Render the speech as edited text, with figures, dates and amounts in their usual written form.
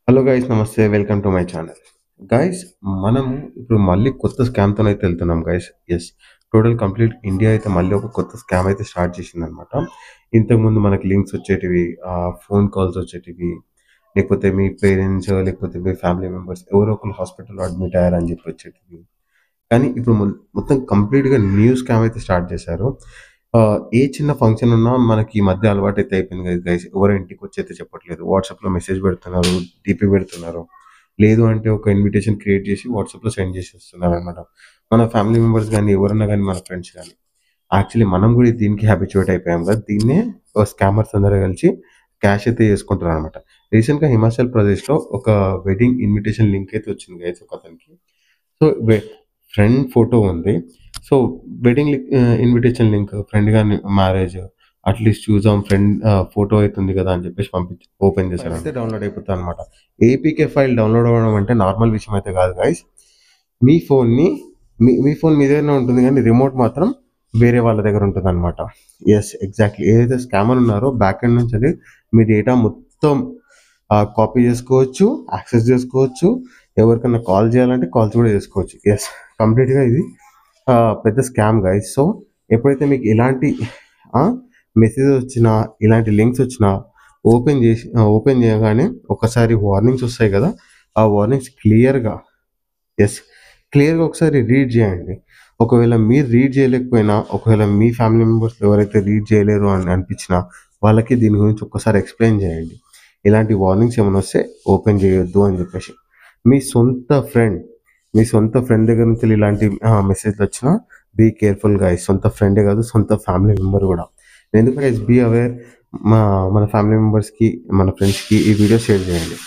Hello guys, నమస్తే. Welcome to my channel. Guys, మనము ఇప్పుడు మళ్ళీ కొత్త స్కామ్‌తోనైతే వెళ్తున్నాం guys. Yes. Total complete India అయితే మళ్ళీ ఒక కొత్త స్కామ్ అయితే స్టార్ట్ చేసిందనమాట. ఇంతకుముందు మనకి లింక్స్ వచ్చేటివి, ఫోన్ కాల్స్ వచ్చేటివి, లేకపోతే మీ పేరెంట్స్, లేకపోతే మీ ఫ్యామిలీ మెంబర్స్ ఎవరో ఒకళ్ళు హాస్పిటల్‌లో అడ్మిట్ అయ్యారని చెప్పి వచ్చేటివి. కానీ ఇప్పుడు మొత్తం కంప్లీట్‌గా న్యూ స్కామ్ అయితే స్టార్ట్ చేశారు. ఏ చిన్న ఫంక్షన్ ఉన్నా మనకి ఈ మధ్య అలవాటైతే అయిపోయింది కదా గైస్. ఎవరు ఇంటికొచ్చి అయితే చెప్పట్లేదు. వాట్సాప్‌లో మెసేజ్ పెడుతున్నారు, డీపీ పెడుతున్నారు. లేదు అంటే ఒక ఇన్విటేషన్ క్రియేట్ చేసి వాట్సాప్‌లో సెండ్ చేసేస్తున్నారనమాట. మన ఫ్యామిలీ మెంబర్స్ గానీ, ఎవరన్నా గానీ, మన ఫ్రెండ్స్ గానీ. యాక్చువల్లీ మనం కూడా దీనికి హ్యాబిచ్యుయేట్ అయిపోయాం కదా! దీన్నే స్కామర్స్ అందరూ కలిసి క్యాష్ అయితే చేసుకుంటున్నారనమాట. రీసెంట్‌గా హిమాచల్ ప్రదేశ్‌లో ఒక వెడ్డింగ్ ఇన్విటేషన్ లింక్ అయితే వచ్చింది గైస్ ఒకతనికి. సో, ఫ్రెండ్ ఫోటో ఉంది. సో, ఇన్విటేషన్ లింక్ ఫ్రెండ్ గాని మ్యారేజ్ అట్‌లీస్ట్ చూద్దాం, ఫ్రెండ్ ఫోటో అయితే ఉంది కదా! అని చెప్పేసి ఓపెన్ చేశాను. అయితే డౌన్‌లోడ్ అయిపోతదనమాట. ఏపీకే ఫైల్ డౌన్‌లోడ్ అవ్వడం అంటే నార్మల్ విషయం అయితే కాదు గైస్. మీ ఫోన్‌ని మీ ఫోన్ మీ దగ్గరనే ఉంటుంది గానీ రిమోట్ మాత్రం వేరే వాళ్ళ దగ్గర ఉంటదనమాట. యెస్. ఎగ్జాక్ట్‌లీ. ఏదైతే స్కామర్ ఉన్నారో బ్యాక్ ఎండ్ నుంచెల్లి మీ డేటా మొత్తం కాపీ చేసుకోవచ్చు, యాక్సెస్ చేసుకోవచ్చు. ఎవరికన్నా కాల్ చేయాలంటే కాల్స్ కూడా చేసుకోవచ్చు. యెస్. కంప్లీట్‌గా ఇది పెద్ద స్కామ్ గైస్. సో, ఎప్పుడైతే మీకు ఇలాంటి ఆహ్, మెసేజెస్ వచ్చినా, ఇలాంటి లింక్స్ వచ్చినా ఓపెన్ చేయగానే ఒక్కసారి వార్నింగ్స్ వస్తాయి కదా! ఆ వార్నింగ్స్ యెస్. క్లియర్‌గా ఒకసారి రీడ్ చేయండి. ఒకవేళ మీరు రీడ్ చేయలేకపోయినా, ఒకవేళ మీ ఫ్యామిలీ మెంబర్స్‌లో ఎవరైతే రీడ్ చేయలేరు అని అనిపించినా, వాళ్ళకి దీని గురించి ఒక్కసారి ఎక్స్‌ప్లెయిన్ చేయండి. ఇలాంటి వార్నింగ్స్ ఏమైనా వస్తే ఓపెన్ చేయొద్దు అని చెప్పేసి. మీ సొంత ఫ్రెండ్, మీ సొంత ఫ్రెండ్ దగ్గర నుంచి ఇలాంటి మెసేజ్‌లు వచ్చినా బీ కేర్‌ఫుల్ గైస్. సొంత ఫ్రెండే కాదు, సొంత ఫ్యామిలీ మెంబర్ కూడా. ఎందుకంటే బీ అవేర్. మన ఫ్యామిలీ మెంబర్స్‌కి, మన ఫ్రెండ్స్‌కి ఈ వీడియో షేర్ చేయండి.